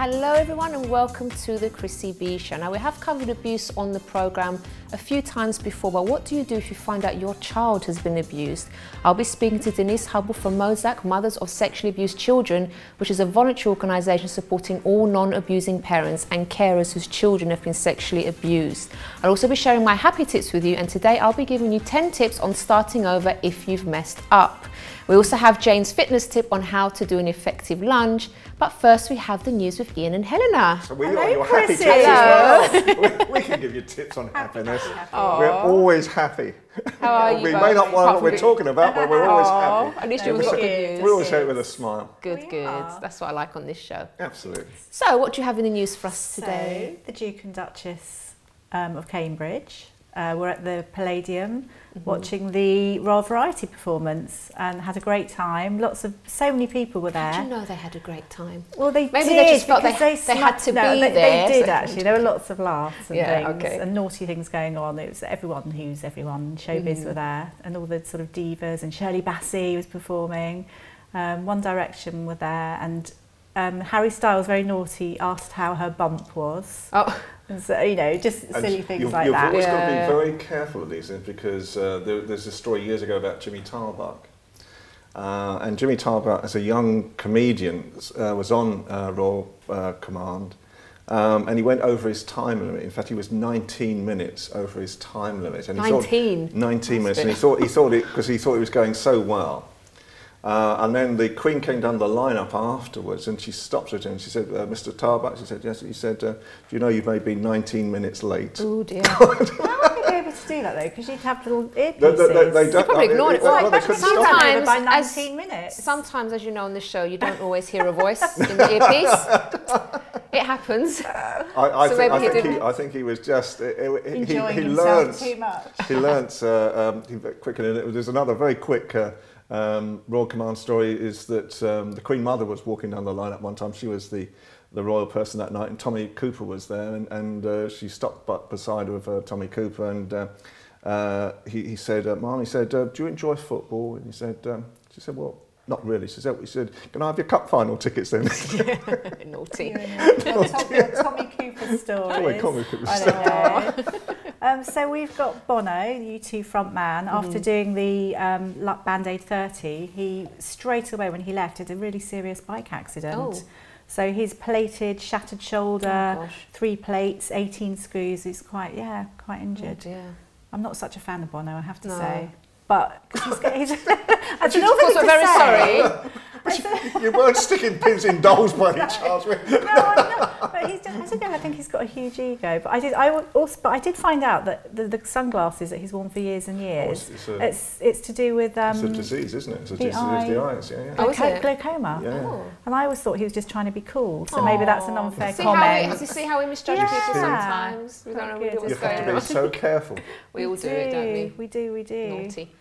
Hello everyone and welcome to the Chrissy B Show. Now we have covered abuse on the programme a few times before, but what do you do if you find out your child has been abused? I'll be speaking to Denise Hubble from MOSAC, Mothers of Sexually Abused Children, which is a voluntary organisation supporting all non-abusing parents and carers whose children have been sexually abused. I'll also be sharing my happy tips with you, and today I'll be giving you 10 tips on starting over if you've messed up. We also have Jane's fitness tip on how to do an effective lunge, but first we have the news with Ian and Helena. So we got your happy tips as well. We can give you tips on happiness. We're always happy. How are you? We may not know what we're talking about, but we're always happy. At least you've got good news. We always say it with a smile. Good, good. That's what I like on this show. Absolutely. So, what do you have in the news for us today? So, the Duke and Duchess of Cambridge were at the Palladium watching the Royal Variety performance and had a great time. So many people were there. How do you know they had a great time? Well, they Maybe did, they just felt they had to be there. there. They did actually. There were lots of laughs and things okay. and naughty things going on. It was everyone who's everyone. Showbiz were there, and all the sort of divas, and Shirley Bassey was performing. One Direction were there, and Harry Styles, very naughty, asked how her bump was. Oh. And so, you know, just silly things like you've that. You've always got to be very careful of these things, because there's a story years ago about Jimmy Tarbuck. And Jimmy Tarbuck, as a young comedian, was on Royal Command, and he went over his time limit. In fact, he was 19 minutes over his time limit. And 19? 19 minutes, and he thought it, because he thought it was going so well. And then the Queen came down the lineup afterwards, and she stopped at him and she said, Mr. Tarbuck, she said, yes. He said, do you know you've maybe been 19 minutes late? Oh dear. How would you be able to do that though? Because you'd have little earpieces. They don't, probably ignored it. Well, they couldn't stop it. By 19 minutes. Sometimes, as you know on the show, you don't always hear a voice in the earpiece. It happens. I think he was just enjoying he himself learned too much. He learnt quickly. There's another very quick Royal Command story, is that the Queen Mother was walking down the lineup one time. She was the royal person that night, and Tommy Cooper was there, and she stopped beside with Tommy Cooper, and he said, Mom, he said, do you enjoy football? And she said, well, not really. She said, can I have your cup final tickets then? Naughty. Your Tommy Cooper stories. Tommy Cooper stories. So we've got Bono, U2 frontman. After doing the Band-Aid 30, he straight away when he left had a really serious bike accident. Oh. So he's plated, shattered shoulder, 3 plates, 18 screws. He's quite injured. Oh dear. I'm not such a fan of Bono, I have to say. But he's I Of course, we're very sorry. You weren't sticking pins in dolls by any chance. No, I'm not. But I think he's got a huge ego. But I did find out that the sunglasses that he's worn for years and years, it's to do with it's a disease, isn't it? It's a disease of the eyes. Glaucoma. Yeah. Oh. And I always thought he was just trying to be cool. So maybe that's an unfair See comment. see how we misjudge people sometimes? We don't know really what's You have going to be on. so careful. We all do it, don't we? We do. Naughty.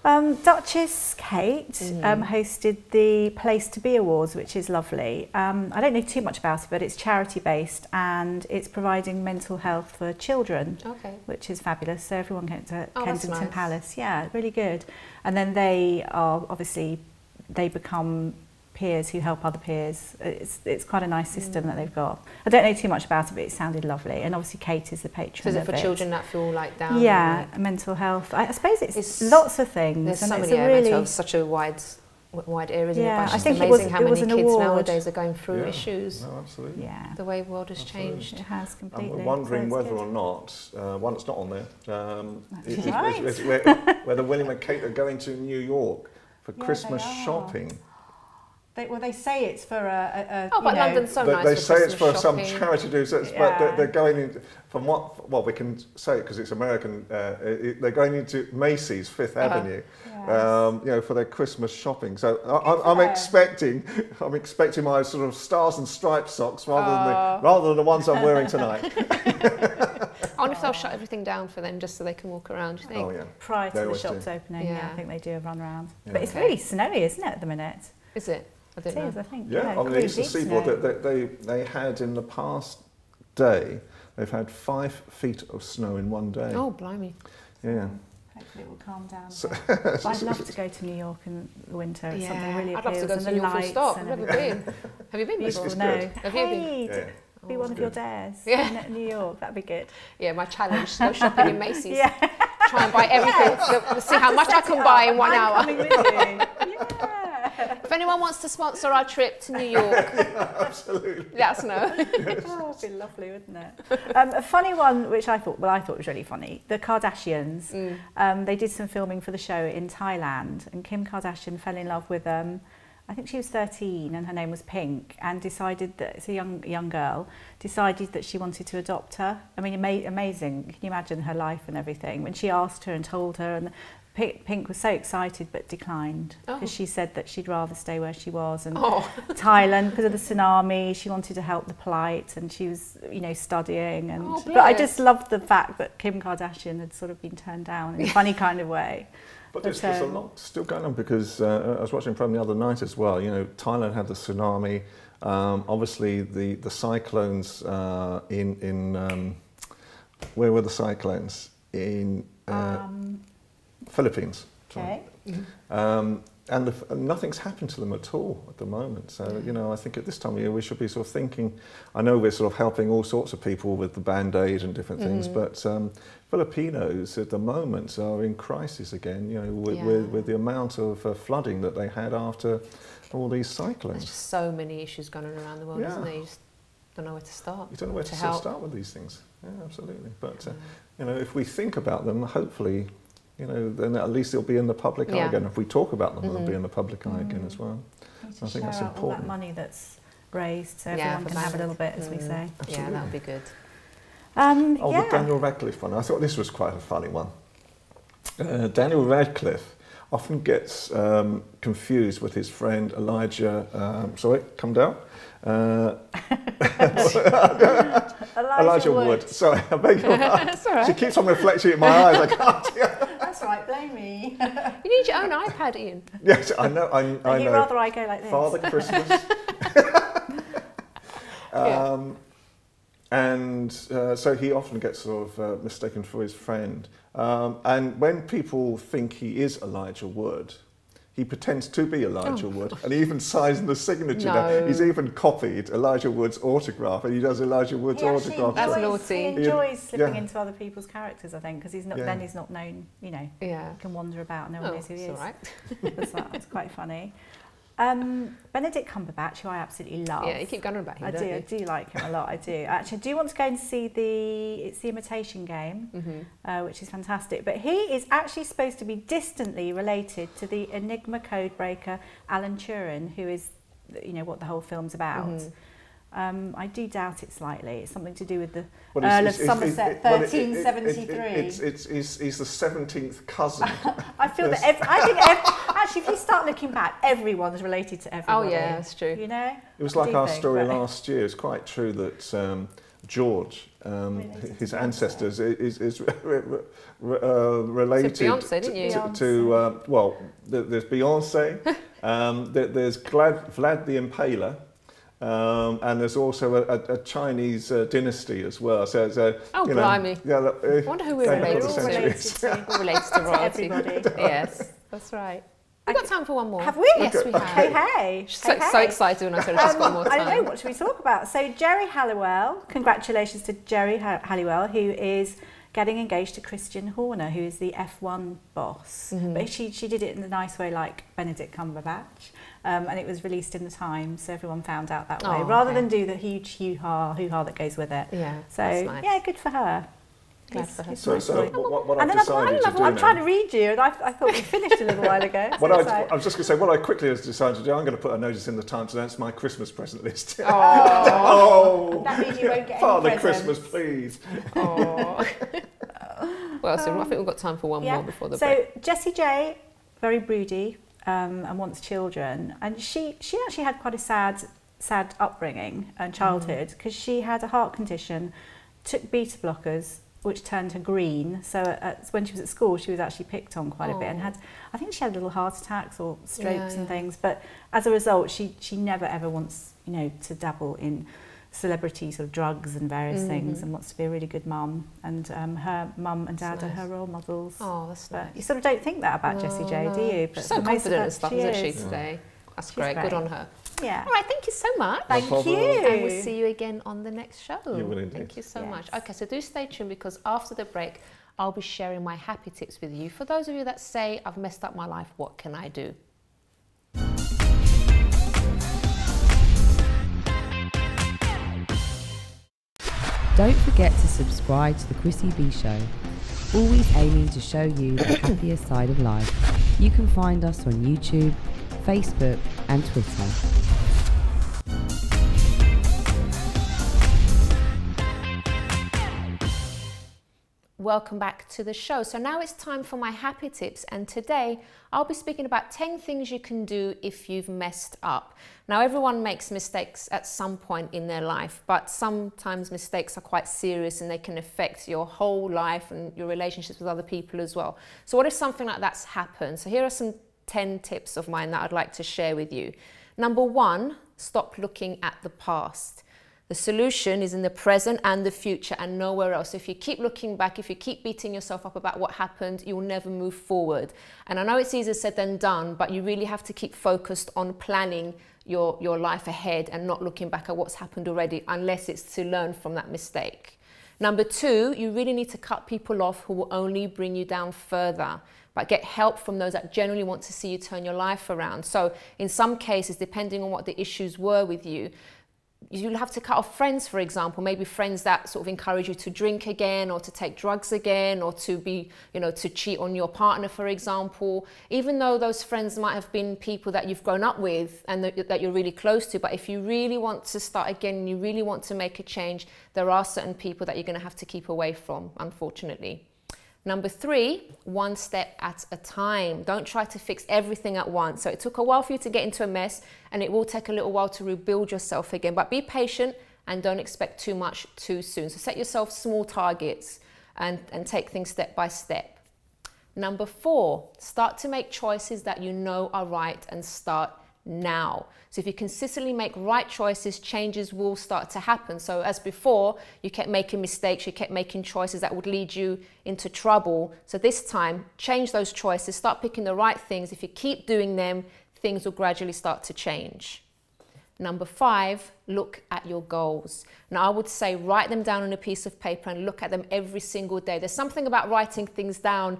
Duchess Kate hosted the Place to Be Awards, which is lovely. I don't know too much about it, but it's charity-based and it's providing mental health for children, which is fabulous. So everyone came to Kensington Palace. Yeah, really good. And then they become peers who help other peers. It's quite a nice system that they've got. I don't know too much about it, but it sounded lovely. And obviously Kate is the patron. So is it for children that feel like down? Yeah, mental health. I suppose it's lots of things. There's so and many mental health, such a wide area. Yeah, I think it's amazing how many kids nowadays are going through issues. No, absolutely. Yeah, the way the world has changed. It has completely. And we're wondering whether or not one that's not on there is whether William and Kate are going to New York for Christmas shopping. They say it's for a but London's so nice. They say it's for shopping. some charity do, but they're going in, from what we can say, because it's American, they're going into Macy's, Fifth Avenue, for their Christmas shopping. So I'm expecting my sort of stars and stripes socks rather than the ones I'm wearing tonight. I wonder if they'll shut everything down for them just so they can walk around, do you think? Oh yeah. Prior to the shops opening, I think they do a run round. Yeah. But it's really snowy, isn't it, at the minute? Is it? I think. Yeah, on the eastern seaboard, they had in the past day, they've had 5 feet of snow in one day. Oh, blimey. Yeah. Hopefully it will calm down. I'd love to go to New York in the winter. It's something really appeals. I'd love to go to New York full stop. I've never been. Have you been before? No. Have you been? Yeah. Be one of your dares in New York. That'd be good. Yeah, my challenge: go shopping in Macy's. Try and buy everything. See how much I can buy in 1 hour. Coming with you. Yeah. If anyone wants to sponsor our trip to New York, absolutely, let us know. Oh, it'd be lovely, wouldn't it? A funny one, which I thought was really funny. The Kardashians. They did some filming for the show in Thailand, and Kim Kardashian fell in love with I think she was 13 and her name was Pink, and decided that, it's a young girl, decided that she wanted to adopt her. I mean, amazing. Can you imagine her life and everything? When she asked her and told her, and Pink was so excited but declined, because she said that she'd rather stay where she was, and Thailand, because of the tsunami, she wanted to help the plight, and she was, studying. And but I just loved the fact that Kim Kardashian had sort of been turned down in a funny kind of way. But there's a lot still going on, because I was watching from the other night as well. Thailand had the tsunami. Obviously, the cyclones in where were the cyclones? In Philippines. Okay. And nothing's happened to them at all at the moment. So, I think at this time of year we should be sort of thinking, I know we're sort of helping all sorts of people with the Band-Aid and different things, but Filipinos at the moment are in crisis again, with the amount of flooding that they had after all these cyclones. There's just so many issues going on around the world, isn't there? You just don't know where to start. You don't know where to start with these things. Yeah, absolutely. But, if we think about them, hopefully, then at least it'll be in the public eye again. If we talk about them, it'll be in the public eye again as well. I think that's important. All that money that's raised, so everyone can have a little bit, as we say. Absolutely. Yeah, that would be good. The Daniel Radcliffe one. I thought this was quite a funny one. Daniel Radcliffe often gets confused with his friend Elijah. Sorry, come down. Elijah Wood. Sorry, I beg your pardon. Right. She keeps on reflecting in my eyes. I can't. That's right, blame me. You need your own iPad, Ian. Yes, I know. I know. You'd rather I go like this. Father Christmas. And so he often gets sort of mistaken for his friend. And when people think he is Elijah Wood, he pretends to be Elijah Wood, and he even signs the signature. No. He's even copied Elijah Wood's autograph, and he does Elijah Wood's autograph. That's naughty. He enjoys slipping into other people's characters, I think, because he's not. Then he's not known. He can wander about. No one knows who he is. All right. That's quite funny. Benedict Cumberbatch, who I absolutely love. Yeah, you keep going on about him. I do like him a lot. I do. Actually, I do want to go and see the Imitation Game, which is fantastic. But he is actually supposed to be distantly related to the Enigma code breaker Alan Turing, who is, what the whole film's about. I do doubt it slightly. It's something to do with the Earl of Somerset, 1373. He's the 17th cousin. I feel that actually, if you start looking back, everyone's related to everybody. Oh yeah, that's true. It was like our story last year. It's quite true that George, his ancestors, is related to Beyonce, didn't you? To there's Beyonce, there's Vlad the Impaler. And there's also a Chinese dynasty as well. So blimey! Yeah, I wonder who we're related to. We're related to royalty. Everybody. Yes, that's right. We've got time for one more. Have we? Yes, we have. Hey. So excited when I said I've just got more time. I don't know, what should we talk about? So Jerry Halliwell, congratulations to Jerry Halliwell, who is getting engaged to Christian Horner, who is the F1 boss. But she did it in a nice way, like Benedict Cumberbatch. And it was released in the Times, so everyone found out that way, rather than do the huge hoo-ha that goes with it. Yeah, so nice. Yeah, good for her. Glad for her. So what I've decided to do I'm trying to read you, and I thought we finished a little while ago. I was just going to say, what I quickly decided to do, I'm going to put a notice in the Times, and that's my Christmas present list. Oh, that means you won't get Father any presents. Christmas, please. Oh. Well, so I think we've got time for one more before the break. So Jessie J, very broody, and wants children, and she actually had quite a sad upbringing and childhood, because she had a heart condition, took beta blockers, which turned her green. So when she was at school, she was actually picked on quite a bit, and I think she had little heart attacks or strokes and things. But as a result, she never ever wants to dabble in celebrity sort of drugs and various things, and wants to be a really good mum. And her mum and dad are her role models. Oh, that's nice. You sort of don't think that about Jessie J, do you? But she's so confident and stuff, isn't she, today? That's great. Good on her. Yeah. All right, thank you so much. Thank you. And we'll see you again on the next show. You will indeed. Thank you so much. Okay, so do stay tuned, because after the break, I'll be sharing my happy tips with you. For those of you that say, I've messed up my life, what can I do? Don't forget to subscribe to the Chrissy B Show, always aiming to show you the happier side of life. You can find us on YouTube, Facebook and Twitter. Welcome back to the show. So now it's time for my happy tips, and today I'll be speaking about 10 things you can do if you've messed up. Now, everyone makes mistakes at some point in their life, but sometimes mistakes are quite serious and they can affect your whole life and your relationships with other people as well. So what if something like that's happened? So here are some 10 tips of mine that I'd like to share with you. Number 1, stop looking at the past. The solution is in the present and the future and nowhere else. If you keep looking back, if you keep beating yourself up about what happened, you'll never move forward. And I know it's easier said than done, but you really have to keep focused on planning your life ahead and not looking back at what's happened already, unless it's to learn from that mistake. Number 2, you really need to cut people off who will only bring you down further, but get help from those that genuinely want to see you turn your life around. So in some cases, depending on what the issues were with you, you'll have to cut off friends, for example, maybe friends that sort of encourage you to drink again or to take drugs again or to be, to cheat on your partner, for example, even though those friends might have been people that you've grown up with and that you're really close to. But if you really want to start again and you really want to make a change, there are certain people that you're going to have to keep away from, unfortunately. Number 3, one step at a time. Don't try to fix everything at once. So it took a while for you to get into a mess, and it will take a little while to rebuild yourself again. But be patient and don't expect too much too soon. So set yourself small targets and take things step by step. Number 4, start to make choices that you know are right and start now. So if you consistently make right choices, changes will start to happen. So as before, you kept making mistakes, you kept making choices that would lead you into trouble. So this time, change those choices, start picking the right things. If you keep doing them, things will gradually start to change. Number 5, look at your goals. Now, I would say write them down on a piece of paper and look at them every single day. There's something about writing things down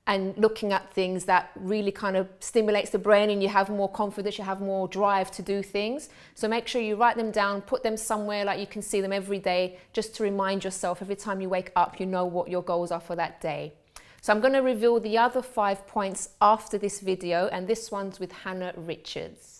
and looking at things that really kind of stimulates the brain, and you have more confidence, you have more drive to do things. So make sure you write them down, put them somewhere like you can see them every day, just to remind yourself every time you wake up, you know what your goals are for that day. So I'm going to reveal the other 5 points after this video, and this one's with Hannah Richards.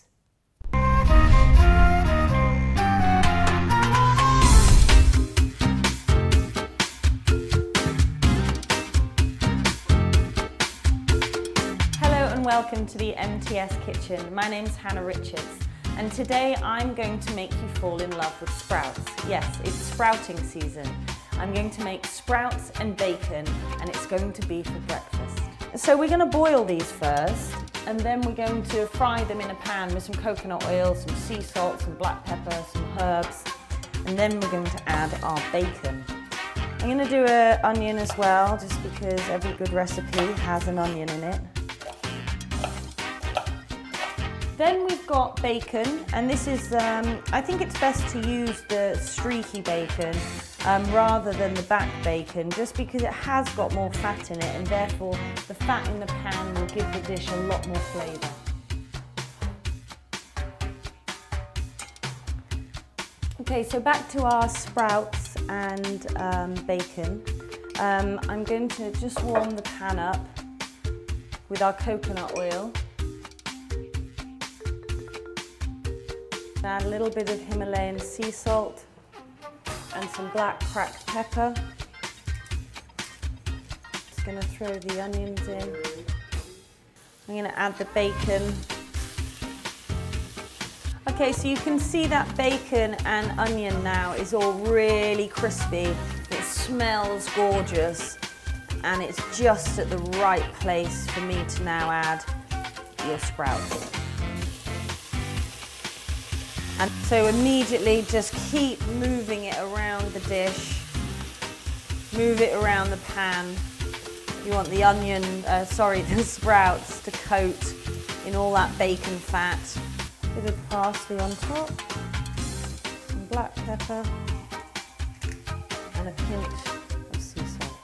Welcome to the MTS Kitchen. My name's Hannah Richards, and today I'm going to make you fall in love with sprouts. Yes, it's sprouting season. I'm going to make sprouts and bacon, and it's going to be for breakfast. So we're going to boil these first, and then we're going to fry them in a pan with some coconut oil, some sea salt, some black pepper, some herbs, and then we're going to add our bacon. I'm going to do an onion as well, just because every good recipe has an onion in it. Then we've got bacon, and this is, I think it's best to use the streaky bacon rather than the back bacon, just because it has got more fat in it, and therefore the fat in the pan will give the dish a lot more flavour. Okay, so back to our sprouts and bacon. I'm going to just warm the pan up with our coconut oil. Add a little bit of Himalayan sea salt and some black cracked pepper. Just going to throw the onions in. I'm going to add the bacon. Okay, so you can see that bacon and onion now is all really crispy. It smells gorgeous, and it's just at the right place for me to now add your sprouts. And so immediately just keep moving it around the dish, move it around the pan. You want the the sprouts to coat in all that bacon fat. A bit of parsley on top, some black pepper, and a pinch of sea salt.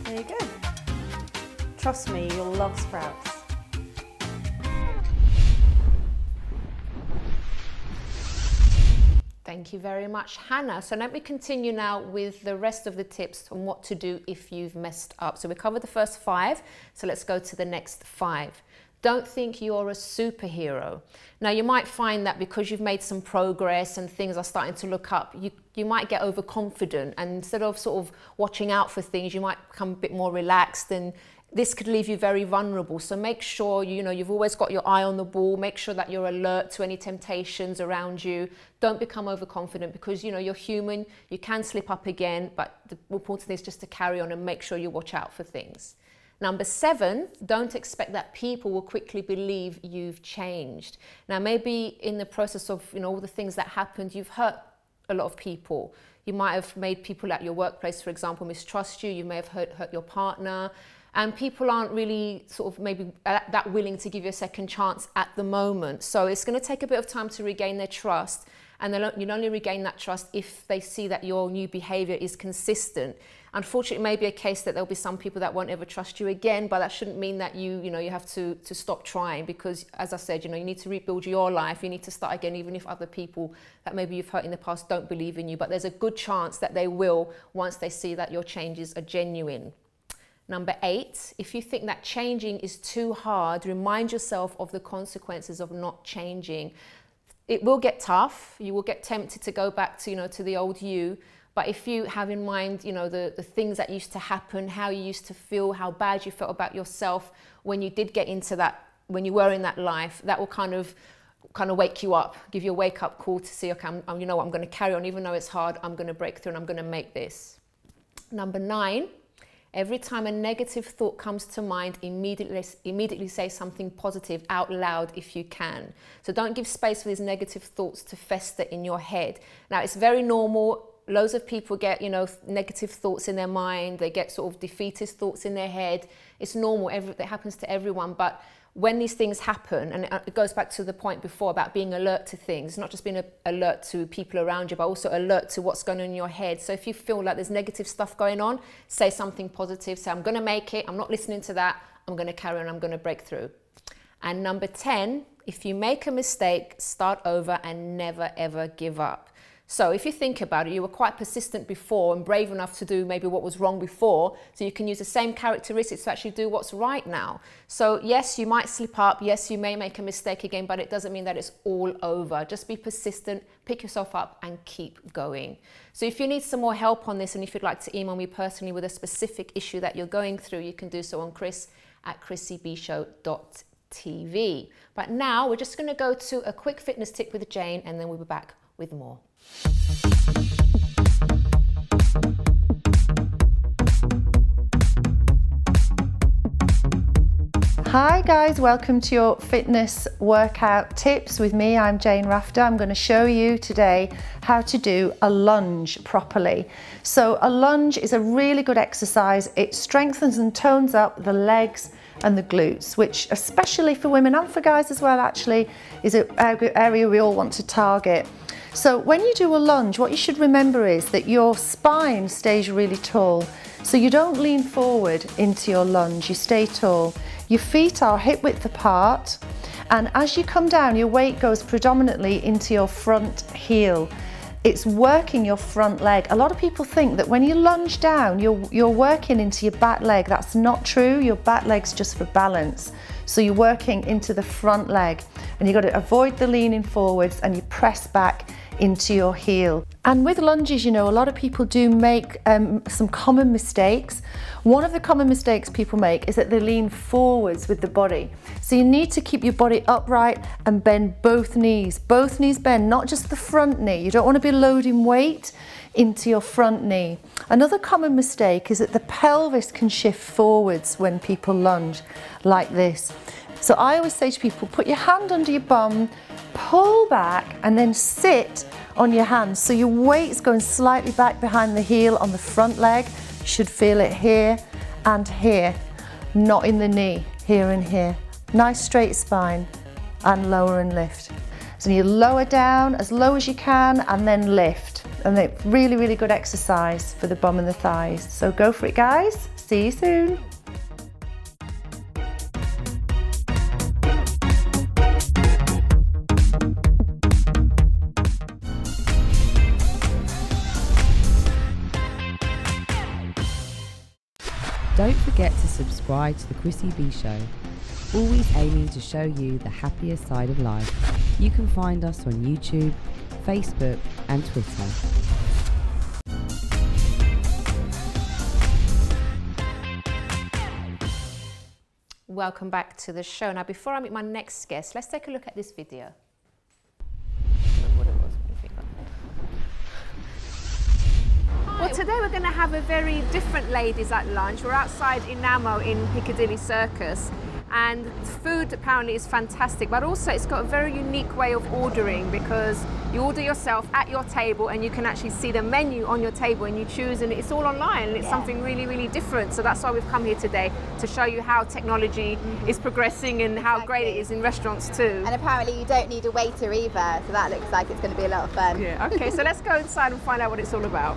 There you go. Trust me, you'll love sprouts. Thank you very much, Hannah. So let me continue now with the rest of the tips on what to do if you've messed up. So we covered the first 5, so let's go to the next 5. Don't think you're a superhero. Now, you might find that because you've made some progress and things are starting to look up, you might get overconfident, and instead of sort of watching out for things, you might become a bit more relaxed, and this could leave you very vulnerable. So make sure, you've always got your eye on the ball. Make sure that you're alert to any temptations around you. Don't become overconfident, because, you're human. You can slip up again, but the important thing is just to carry on and make sure you watch out for things. Number 7, don't expect that people will quickly believe you've changed. Now, maybe in the process of, all the things that happened, you've hurt a lot of people. You might have made people at your workplace, for example, mistrust you. You may have hurt your partner. And people aren't really sort of maybe that willing to give you a second chance at the moment. So it's going to take a bit of time to regain their trust. And you'll only regain that trust if they see that your new behavior is consistent. Unfortunately, it may be a case that there'll be some people that won't ever trust you again, but that shouldn't mean that you have to stop trying, because, as I said, you need to rebuild your life. You need to start again, even if other people that maybe you've hurt in the past don't believe in you. But there's a good chance that they will once they see that your changes are genuine. Number 8, if you think that changing is too hard, remind yourself of the consequences of not changing. It will get tough. You will get tempted to go back to, to the old you. But if you have in mind, the things that used to happen, how you used to feel, how bad you felt about yourself when you did get into that, when you were in that life, that will kind of wake you up, give you a wake-up call to see, okay, I'm going to carry on, even though it's hard. I'm going to break through and I'm going to make this. Number 9. Every time a negative thought comes to mind, immediately say something positive out loud if you can. So don't give space for these negative thoughts to fester in your head. Now, it's very normal. Loads of people get, negative thoughts in their mind. They get sort of defeatist thoughts in their head. It's normal. That happens to everyone. But when these things happen, and it goes back to the point before about being alert to things, not just being alert to people around you, but also alert to what's going on in your head. So if you feel like there's negative stuff going on, say something positive. Say, I'm going to make it. I'm not listening to that. I'm going to carry on. I'm going to break through. And number 10, if you make a mistake, start over and never, ever give up. So if you think about it, you were quite persistent before and brave enough to do maybe what was wrong before, so you can use the same characteristics to actually do what's right now. So yes, you might slip up, yes, you may make a mistake again, but it doesn't mean that it's all over. Just be persistent, pick yourself up and keep going. So if you need some more help on this, and if you'd like to email me personally with a specific issue that you're going through, you can do so on chris@chrissybshow.tv. But now we're just going to go to a quick fitness tip with Jane, and then we'll be back with more. Hi guys, welcome to your fitness workout tips with me. I'm Jane Wrafter. I'm going to show you today how to do a lunge properly. So a lunge is a really good exercise. It strengthens and tones up the legs and the glutes, which especially for women and for guys as well actually is an area we all want to target. So when you do a lunge, what you should remember is that your spine stays really tall. So you don't lean forward into your lunge, you stay tall. Your feet are hip width apart, and as you come down, your weight goes predominantly into your front heel. It's working your front leg. A lot of people think that when you lunge down, you're working into your back leg. That's not true. Your back leg's just for balance. So you're working into the front leg, and you've got to avoid the leaning forwards, and you press back into your heel. And with lunges, a lot of people do make some common mistakes. One of the common mistakes people make is that they lean forwards with the body. So you need to keep your body upright and bend both knees. Both knees bend, not just the front knee. You don't want to be loading weight into your front knee. Another common mistake is that the pelvis can shift forwards when people lunge like this. So I always say to people, put your hand under your bum, pull back and then sit on your hands. So your weight's going slightly back behind the heel on the front leg. You should feel it here and here, not in the knee, here and here. Nice straight spine and lower and lift. So you lower down as low as you can and then lift. And it's really, really good exercise for the bum and the thighs. So go for it, guys. See you soon. Don't forget to subscribe to the Chrissy B Show, always aiming to show you the happier side of life. You can find us on YouTube, Facebook and Twitter. Welcome back to the show. Now, before I meet my next guest, let's take a look at this video. Well, today we're going to have a very different ladies at lunch. We're outside Inamo in Piccadilly Circus, and food apparently is fantastic, but also it's got a very unique way of ordering, because you order yourself at your table and you can actually see the menu on your table and you choose, and it's all online, and it's something really, really different. So that's why we've come here today, to show you how technology is progressing and how great it is in restaurants too. And apparently you don't need a waiter either, so that looks like it's going to be a lot of fun. Yeah, okay, so let's go inside and find out what it's all about.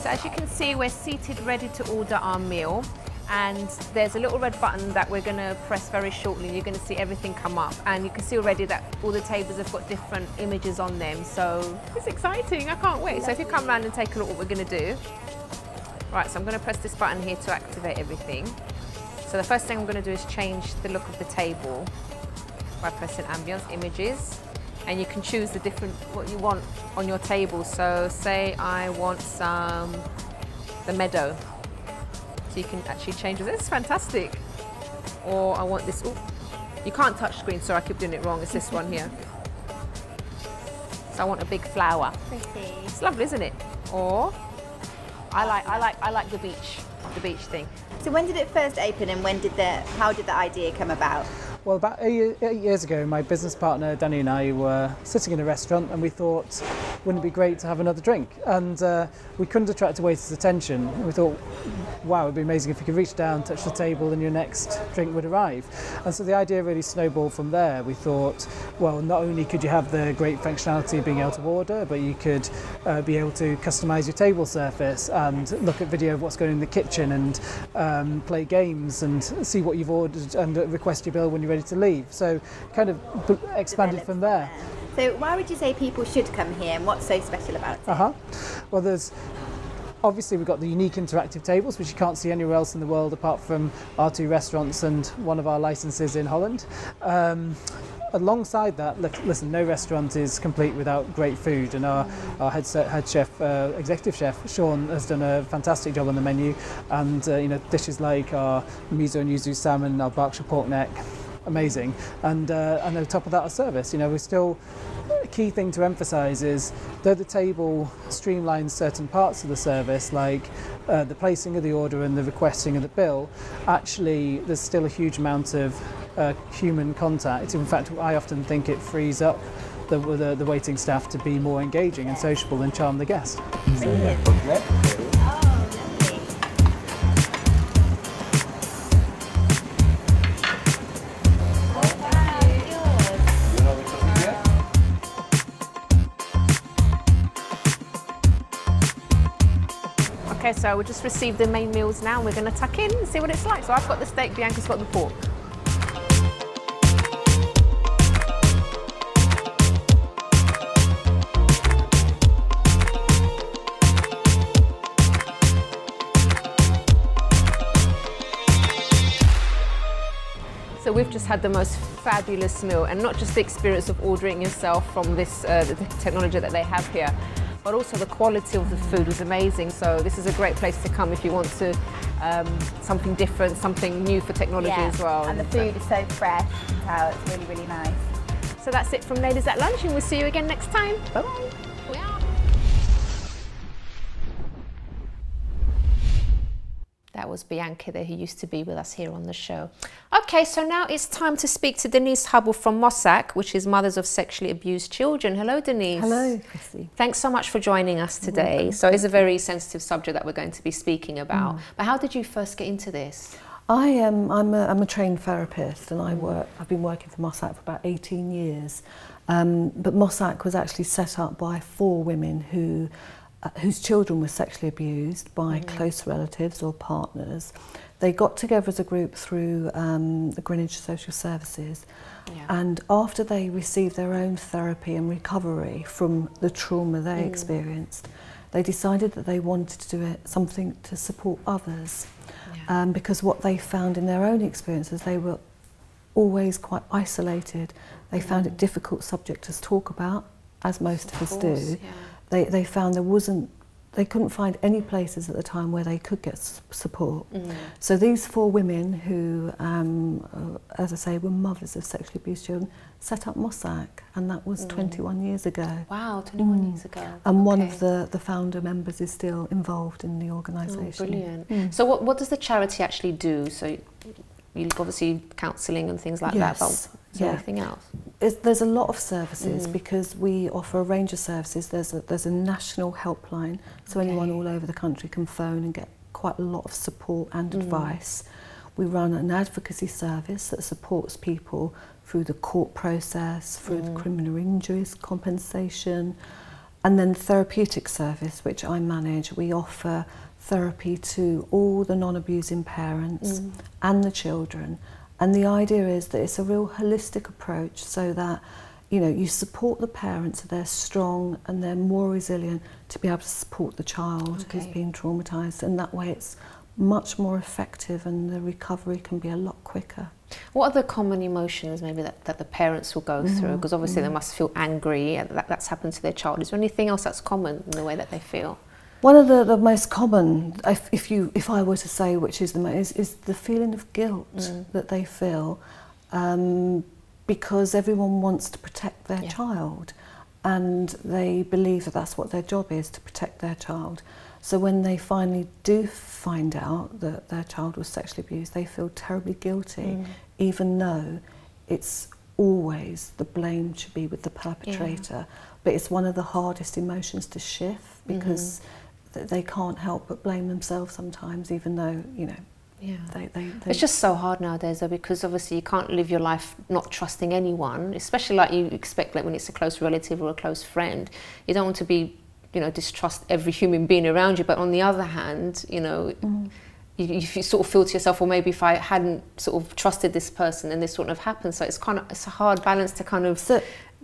As you can see, we're seated ready to order our meal, and there's a little red button that we're going to press very shortly. You're going to see everything come up, and you can see already that all the tables have got different images on them, so it's exciting. I can't wait. So if you come around and take a look what we're going to do. Right, so I'm going to press this button here to activate everything. So the first thing I'm going to do is change the look of the table by pressing ambience images. And you can choose the different, what you want on your table. So say I want the meadow. So you can actually change it. This is fantastic. Or I want this, you can't touch screen, sorry, I keep doing it wrong. It's this one here. So I want a big flower. Pretty. It's lovely, isn't it? Or I like the beach thing. So when did it first open, and how did the idea come about? Well, about 8 years ago, my business partner Danny and I were sitting in a restaurant, and we thought, wouldn't it be great to have another drink? And we couldn't attract a waiter's attention. And we thought, wow, it'd be amazing if you could reach down, touch the table, and your next drink would arrive. And so the idea really snowballed from there. We thought, well, not only could you have the great functionality of being able to order, but you could be able to customize your table surface and look at video of what's going on in the kitchen, and play games and see what you've ordered and request your bill when you're ready to leave. So kind of expanded from there. So why would you say people should come here, and what's so special about it? Well, obviously we've got the unique interactive tables, which you can't see anywhere else in the world apart from our 2 restaurants and one of our licenses in Holland. Alongside that, listen, no restaurant is complete without great food, and our head chef, executive chef, Sean, has done a fantastic job on the menu, and dishes like our miso and yuzu salmon, our Berkshire pork neck, amazing, and on top of that, our service. We're still, a key thing to emphasise is, though the table streamlines certain parts of the service, like the placing of the order and the requesting of the bill, actually there's still a huge amount of human contact. In fact, I often think it frees up the waiting staff to be more engaging and sociable and charm the guest. Okay, so we just received the main meals now. We're going to tuck in and see what it's like. So I've got the steak, Bianca's got the pork. So we've just had the most fabulous meal, and not just the experience of ordering yourself from this the technology that they have here, but also the quality of the food was amazing. So this is a great place to come if you want to something different, something new for technology as well. And the food is so fresh, it's really, really nice. So that's it from Ladies at Lunch, and we'll see you again next time. Bye-bye. We are. That was Bianca there, who used to be with us here on the show. Okay, so now it's time to speak to Denise Hubble from MOSAC, which is Mothers of Sexually Abused Children. Hello, Denise. Hello, Chrissy. Thanks so much for joining us today. So it's a very sensitive subject that we're going to be speaking about. But how did you first get into this? I'm a trained therapist, and I've been working for MOSAC for about 18 years. But MOSAC was actually set up by 4 women whose children were sexually abused by close relatives or partners. They got together as a group through the Greenwich Social Services, and after they received their own therapy and recovery from the trauma they experienced, they decided that they wanted to do something to support others, because what they found in their own experiences, they were always quite isolated. They found it difficult subject to talk about, as most of us do. They found they couldn't find any places at the time where they could get support. So these 4 women who, as I say, were mothers of sexually abused children, set up MOSAC, and that was 21 years ago. Wow, 21 years ago. And one of the founder members is still involved in the organisation. Oh, brilliant. So what does the charity actually do? So you obviously counselling and things like that, but is there anything else? There's a lot of services because we offer a range of services. There's a national helpline, so anyone all over the country can phone and get quite a lot of support and advice. We run an advocacy service that supports people through the court process, through the criminal injuries compensation, and then the therapeutic service, which I manage. We offer therapy to all the non-abusing parents and the children, and the idea is that it's a real holistic approach, so that you support the parents so they're strong and they're more resilient to be able to support the child who's been traumatised, and that way it's much more effective and the recovery can be a lot quicker. What are the common emotions maybe that the parents will go through? Because obviously they must feel angry that's happened to their child. Is there anything else that's common in the way that they feel? One of the most common, if I were to say which is the most, is the feeling of guilt that they feel, because everyone wants to protect their child, and they believe that that's what their job is, to protect their child. So when they finally do find out that their child was sexually abused, they feel terribly guilty, even though it's always the blame should be with the perpetrator. But it's one of the hardest emotions to shift, because they can't help but blame themselves sometimes, even though, It's just so hard nowadays, though, because obviously you can't live your life not trusting anyone, especially like you expect, like when it's a close relative or a close friend. You don't want to be, distrust every human being around you, but on the other hand, you sort of feel to yourself, well, maybe if I hadn't sort of trusted this person, then this wouldn't have happened. So it's a hard balance to kind of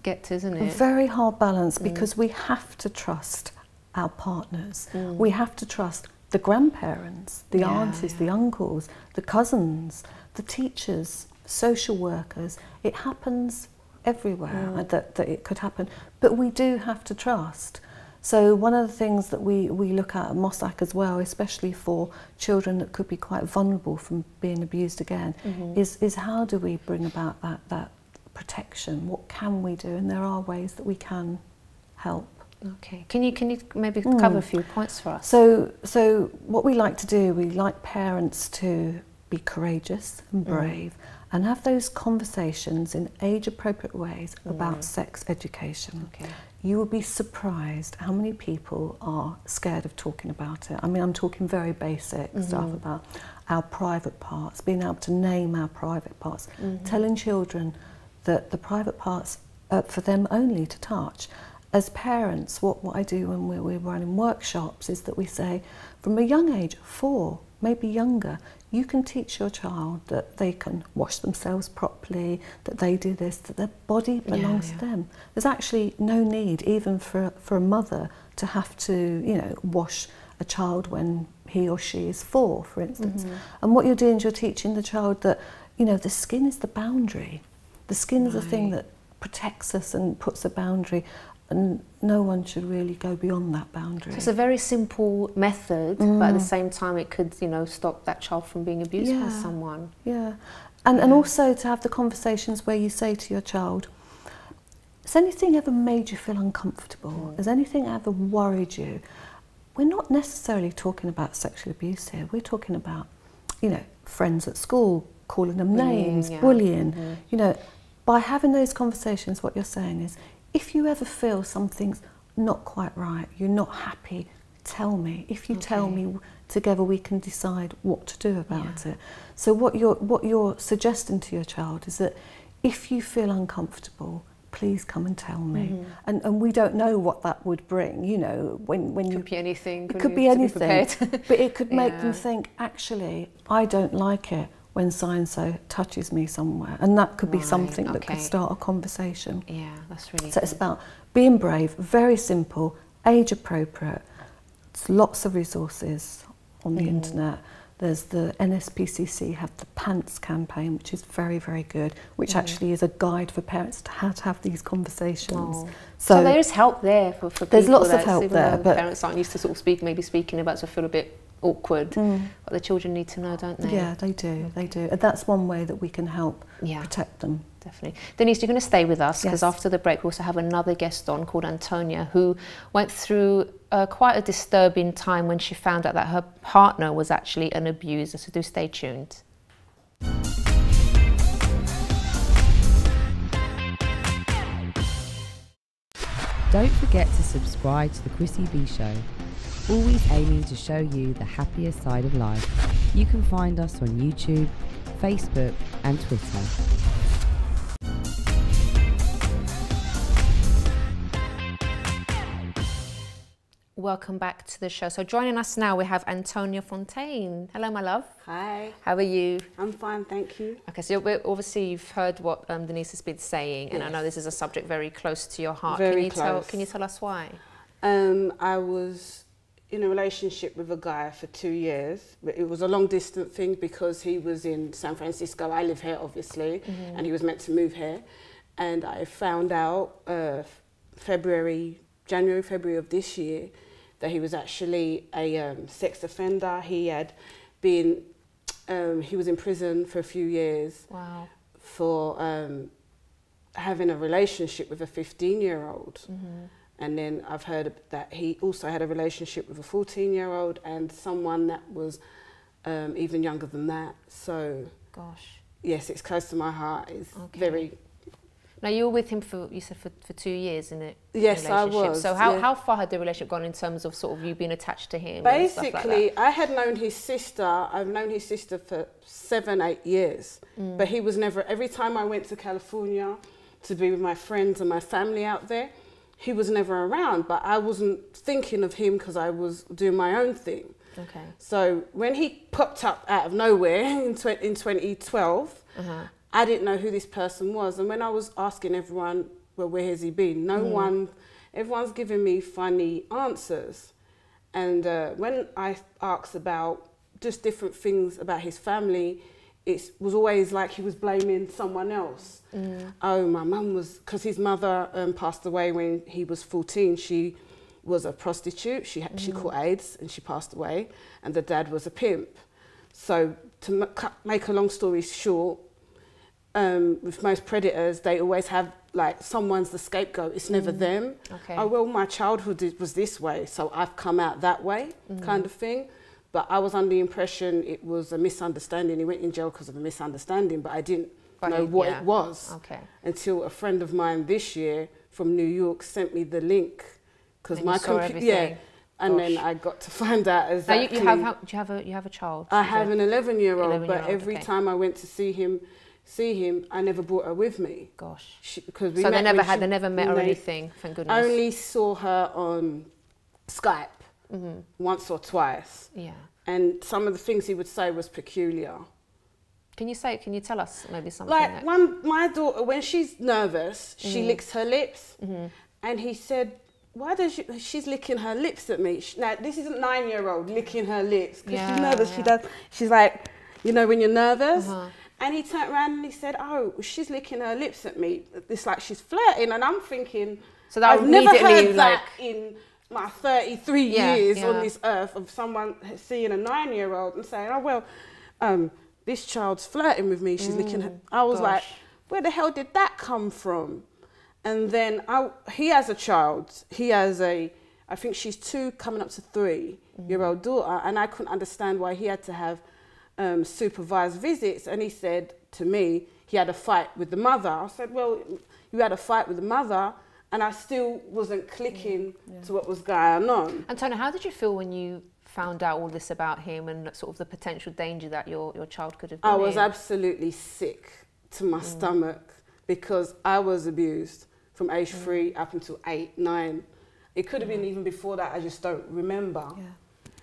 get to, isn't it? A very hard balance, because we have to trust our partners. We have to trust the grandparents, the aunties, the uncles, the cousins, the teachers, social workers. It happens everywhere that it could happen, but we do have to trust. So one of the things that we look at MOSAC as well, especially for children that could be quite vulnerable from being abused again, is how do we bring about that protection? What can we do? And there are ways that we can help. Okay. Can you maybe cover a few points for us? So what we like to do, we like parents to be courageous and brave and have those conversations in age-appropriate ways about sex education. Okay. You will be surprised how many people are scared of talking about it. I mean, I'm talking very basic stuff about our private parts, being able to name our private parts, telling children that the private parts are for them only to touch. As parents, what I do when we're running workshops is that we say, from a young age, 4, maybe younger, you can teach your child that they can wash themselves properly, that they do this, that their body belongs to them. There's actually no need, even for a mother, to have to, wash a child when he or she is 4, for instance. And what you're doing is you're teaching the child that, the skin is the boundary. The skin is the thing that protects us and puts a boundary. and no one should really go beyond that boundary. So it's a very simple method, but at the same time it could, you know, stop that child from being abused by someone. Yeah, and also to have the conversations where you say to your child, has anything ever made you feel uncomfortable? Has anything ever worried you? We're not necessarily talking about sexual abuse here. We're talking about, you know, friends at school, calling them names, bullying. You know, by having those conversations, what you're saying is, if you ever feel something's not quite right, you're not happy, tell me. If you tell me, together we can decide what to do about it. So what you're suggesting to your child is that if you feel uncomfortable, please come and tell me. And we don't know what that would bring, you know, when you... It could be anything. It could be anything, but it could make them think, actually, I don't like it when so-and-so touches me somewhere. And that could be something that could start a conversation. Yeah, that's really So it's about being brave, very simple, age appropriate. There's lots of resources on the internet. There's the NSPCC have the PANTS campaign, which is very, very good, which actually is a guide for parents to how to have these conversations. So there is help there for people. There's lots of help there, but parents aren't used to sort of speaking about, so feel a bit awkward. But the children need to know, don't they? Yeah, they do. They do. And that's one way that we can help protect them. Definitely. Denise, you're going to stay with us because after the break we also have another guest on called Antonia, who went through quite a disturbing time when she found out that her partner was actually an abuser. So do stay tuned. Don't forget to subscribe to the Chrissy B Show, always aiming to show you the happier side of life. You can find us on YouTube, Facebook and Twitter. Welcome back to the show. So joining us now we have Antonia Fontaine. Hello, my love. Hi. How are you? I'm fine, thank you. Okay, so obviously you've heard what Denise has been saying, and I know this is a subject very close to your heart. Very close. Can you tell us why? I was in a relationship with a guy for 2 years. It was a long distance thing because he was in San Francisco. I live here, obviously, and he was meant to move here. And I found out January, February of this year that he was actually a sex offender. He had been, he was in prison for a few years for having a relationship with a 15-year-old. And then I've heard that he also had a relationship with a 14-year-old and someone that was even younger than that. So, yes, it's close to my heart. It's very... Now you were with him for, you said, for 2 years in it. Yes, I was. So how far had the relationship gone in terms of sort of you being attached to him? Basically, and stuff like that? I had known his sister. I've known his sister for 7, 8 years. But he was never. Every time I went to California to be with my friends and my family out there, he was never around. But I wasn't thinking of him because I was doing my own thing. Okay. So when he popped up out of nowhere in 2012. I didn't know who this person was. And when I was asking everyone, well, where has he been? Everyone's giving me funny answers. And when I asked about just different things about his family, it was always like he was blaming someone else. Oh, my mum was, because his mother passed away when he was 14. She was a prostitute. She caught AIDS and she passed away. And the dad was a pimp. So to make a long story short, with most predators, they always have, like, someone's the scapegoat. It's never them. Okay. Oh, well, my childhood was this way, so I've come out that way, kind of thing. But I was under the impression it was a misunderstanding. He went in jail because of a misunderstanding, but I didn't know what it was until a friend of mine this year from New York sent me the link. Because my computer, and then I got to find out exactly. Now you have a child? I have an 11-year-old, but every time I went to see him, I never brought her with me. Gosh. Because so they never met or anything, thank goodness. I only saw her on Skype once or twice. Yeah. And some of the things he would say was peculiar. Can you tell us maybe something? Like my daughter, when she's nervous, she licks her lips. And he said, why does she's licking her lips at me? Now, this is a 9-year-old licking her lips. Because she's nervous, she's like, you know, when you're nervous. And he turned around and he said, oh, she's licking her lips at me. It's like she's flirting. And I'm thinking, so that I've never heard that in my 33 years on this earth, of someone seeing a 9-year-old and saying, oh, well, this child's flirting with me. She's licking her. I was like, where the hell did that come from? And then he has a child. He has I think she's 2 coming up to 3-year-old daughter. And I couldn't understand why he had to have supervised visits. And he said to me, he had a fight with the mother. I said, well, you had a fight with the mother, and I still wasn't clicking to what was going on. Antonia, how did you feel when you found out all this about him and sort of the potential danger that your child could have been in? I was absolutely sick to my stomach, because I was abused from age 3 up until 8, 9. It could have been even before that, I just don't remember. Yeah.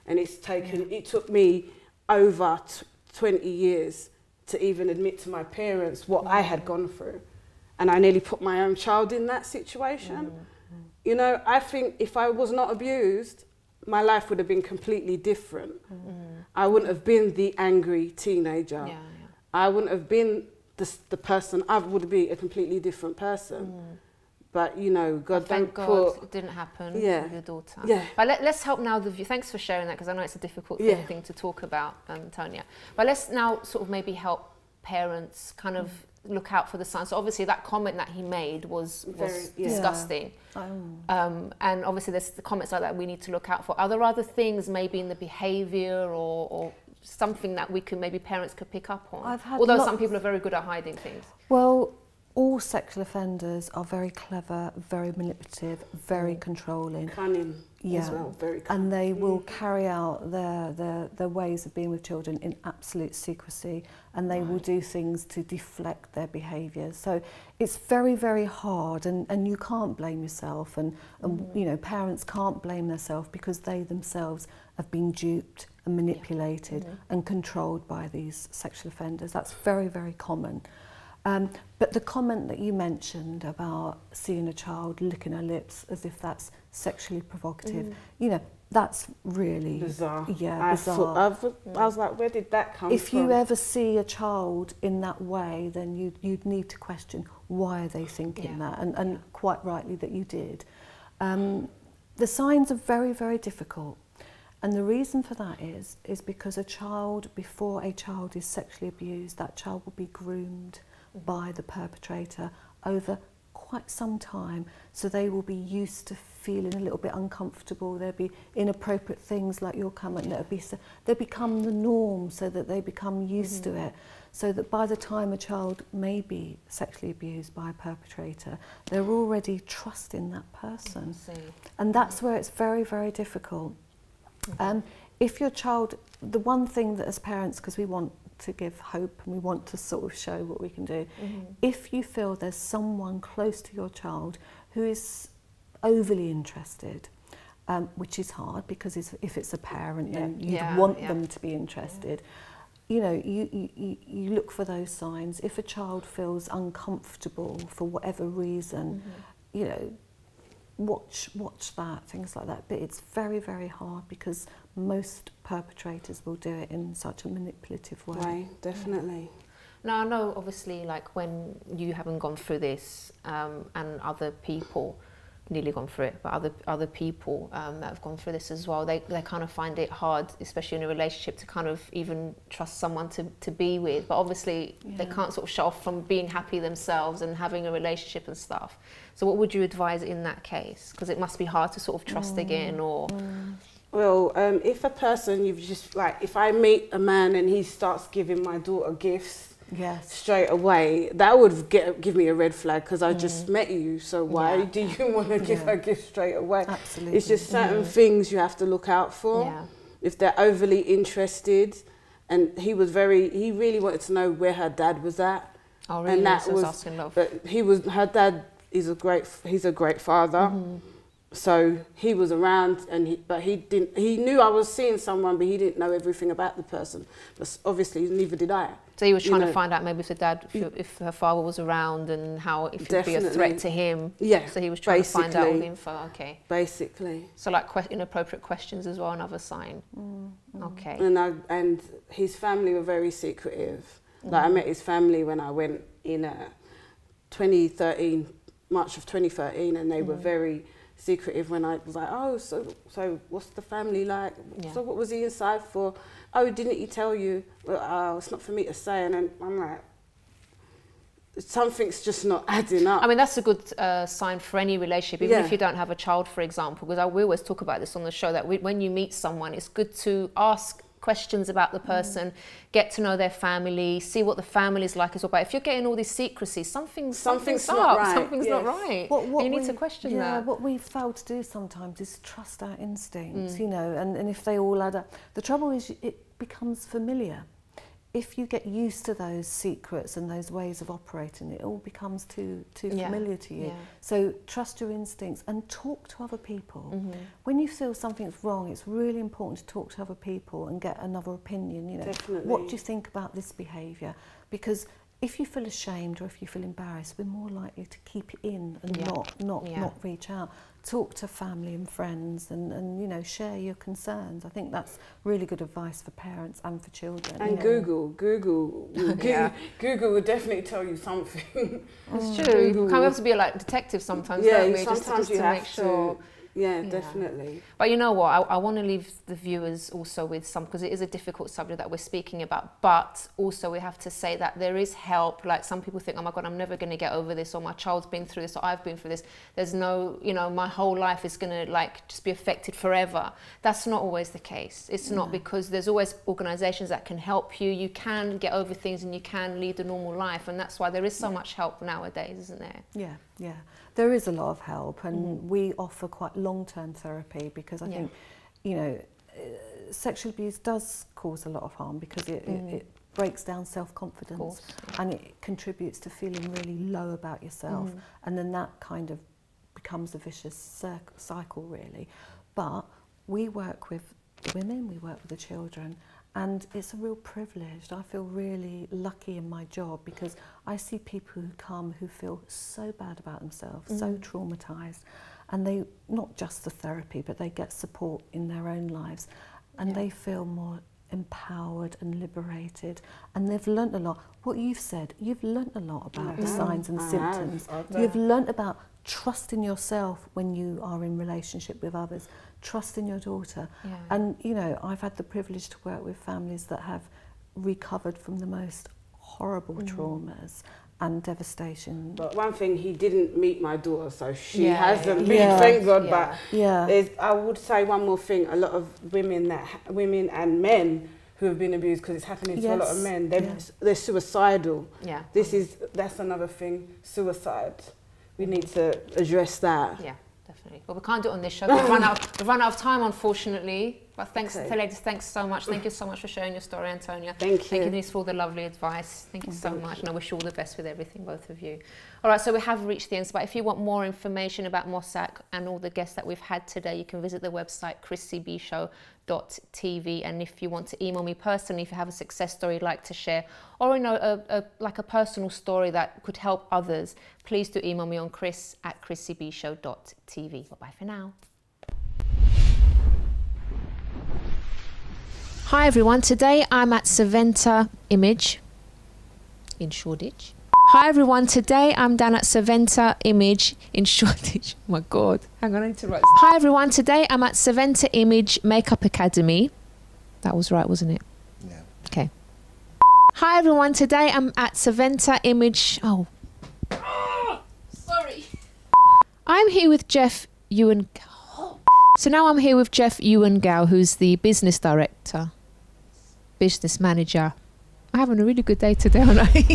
And it took me over 20 years to even admit to my parents what I had gone through. And I nearly put my own child in that situation. You know, I think if I was not abused, my life would have been completely different. I wouldn't have been the angry teenager. I wouldn't have been the person. I would be a completely different person. But, you know, thank God it didn't happen with your daughter. But let's help now the view. Thanks for sharing that, because I know it's a difficult thing to talk about, Antonia. But let's now sort of maybe help parents kind of look out for the signs. So obviously that comment that he made was disgusting. And obviously there's the comments like that we need to look out for. Are there other things maybe in the behaviour or something that maybe parents could pick up on? Although some people are very good at hiding things. Well, all sexual offenders are very clever, very manipulative, very controlling. Cunning as well, very cunning. And they will carry out their ways of being with children in absolute secrecy, and they will do things to deflect their behaviours. So it's very, very hard, and you can't blame yourself, and you know, parents can't blame themselves, because they themselves have been duped and manipulated and controlled by these sexual offenders. That's very, very common. But the comment that you mentioned about seeing a child licking her lips as if that's sexually provocative, you know, that's really bizarre. Yeah, bizarre. I was like, where did that come from? If you ever see a child in that way, then you'd need to question, why are they thinking that? And quite rightly that you did. The signs are very, very difficult. And the reason for that is because before a child is sexually abused, that child will be groomed by the perpetrator over quite some time, so they will be used to feeling a little bit uncomfortable. There'll be inappropriate things like your comment, they become the norm, so that they become used to it, so that by the time a child may be sexually abused by a perpetrator, they're already trusting that person. And that's where it's very, very difficult. If your child, the one thing that as parents, because we want to give hope and we want to sort of show what we can do, if you feel there's someone close to your child who is overly interested, which is hard, because if it's a parent, then you'd want them to be interested. You know, you look for those signs. If a child feels uncomfortable for whatever reason, you know, watch that, things like that. But it's very, very hard, because most perpetrators will do it in such a manipulative way. Right, definitely. Now, I know obviously, like, when you haven't gone through this, and other people nearly gone through it, but other people that have gone through this as well, they kind of find it hard, especially in a relationship, to kind of even trust someone to be with. But obviously they can't sort of shut off from being happy themselves and having a relationship and stuff. So what would you advise in that case? Because it must be hard to sort of trust again, or... Well, if a person, if I meet a man and he starts giving my daughter gifts straight away, that would give me a red flag, because I just met you, so why do you want to give her gifts straight away? Absolutely. It's just certain things you have to look out for. If they're overly interested, and he really wanted to know where her dad was at. Oh, really? And that so was asking love. But her dad is he's a great father. So he was around, but he knew I was seeing someone, but he didn't know everything about the person. But obviously, neither did I. So he was trying to find out maybe if the dad, if her father was around, and how if he'd be a threat to him. Yeah. So he was trying to find out all the info. Okay. Basically. So like inappropriate questions as well, another sign. Okay. And his family were very secretive. Like I met his family when I went in 2013, March of 2013, and they were very secretive when I was like, oh, so what's the family like? Yeah. So what was he inside for? Oh, didn't he tell you? Well, oh, it's not for me to say. And then I'm like, something's just not adding up. I mean, that's a good sign for any relationship, even if you don't have a child, for example, because we always talk about this on the show, that when you meet someone, it's good to ask questions about the person, get to know their family, see what the family's like as well. But if you're getting all this secrecy, something's not right. Something's not right. You need to question that. What we fail to do sometimes is trust our instincts, you know, and if they all add up. The trouble is it becomes familiar. If you get used to those secrets and those ways of operating, it all becomes too familiar to you. So trust your instincts and talk to other people. When you feel something's wrong, it's really important to talk to other people and get another opinion. You know, what do you think about this behaviour? Because if you feel ashamed or if you feel embarrassed, we're more likely to keep it in and not reach out. Talk to family and friends and you know, share your concerns. I think that's really good advice for parents and for children. And Google will definitely tell you something. It's true. You can't have to be like detective sometimes, don't we? Sometimes just to make sure. Yeah, definitely. But you know what, I want to leave the viewers also with some, because it is a difficult subject that we're speaking about, but also we have to say that there is help. Like some people think, oh my God, I'm never going to get over this, or my child's been through this, or I've been through this. There's no, you know, my whole life is going to like just be affected forever. That's not always the case. It's not, because there's always organisations that can help you. You can get over things and you can lead a normal life, and that's why there is so much help nowadays, isn't there? Yeah. There is a lot of help, and we offer quite long-term therapy, because I think, you know, sexual abuse does cause a lot of harm, because it breaks down self-confidence and it contributes to feeling really low about yourself, and then that kind of becomes a vicious cycle, really. But we work with the women, we work with the children, and it's a real privilege. I feel really lucky in my job, because I see people who come who feel so bad about themselves, so traumatised, and they, not just the therapy, but they get support in their own lives, and they feel more empowered and liberated, and they've learnt a lot. What you've said, you've learnt a lot about the signs and symptoms. You've learnt about trusting yourself when you are in relationship with others, trusting your daughter. And you know, I've had the privilege to work with families that have recovered from the most horrible traumas and devastation. But one thing, he didn't meet my daughter, so she hasn't been, thank God. But I would say one more thing: a lot of women and men who have been abused, because it's happening to a lot of men, they're suicidal. That's another thing, suicide. We need to address that. Yeah, definitely. Well, we can't do it on this show. We've run out of time, unfortunately. But thanks, ladies, thanks so much. Thank you so much for sharing your story, Antonia. Thank you. Thank you, Denise, for all the lovely advice. Thank you so much. And I wish you all the best with everything, both of you. All right, so we have reached the end. But if you want more information about MOSAC and all the guests that we've had today, you can visit the website chrissybshow.tv. And if you want to email me personally, if you have a success story you'd like to share, or you know, like a personal story that could help others, please do email me on chris@chrissybshow.tv. Bye-bye for now. Hi everyone, today I'm at Saventa Image in Shoreditch. Hi everyone, today I'm down at Saventa Image in Shoreditch. Oh my God, hang on, I need to write this. Hi everyone, today I'm at Saventa Image Makeup Academy. That was right, wasn't it? Yeah. Okay. Hi everyone, today I'm at Saventa Image. Oh. Sorry. I'm here with Jeff Ewan. So now I'm here with Jeff Ewan-Gow, who's the business director, business manager. I'm having a really good day today, aren't I?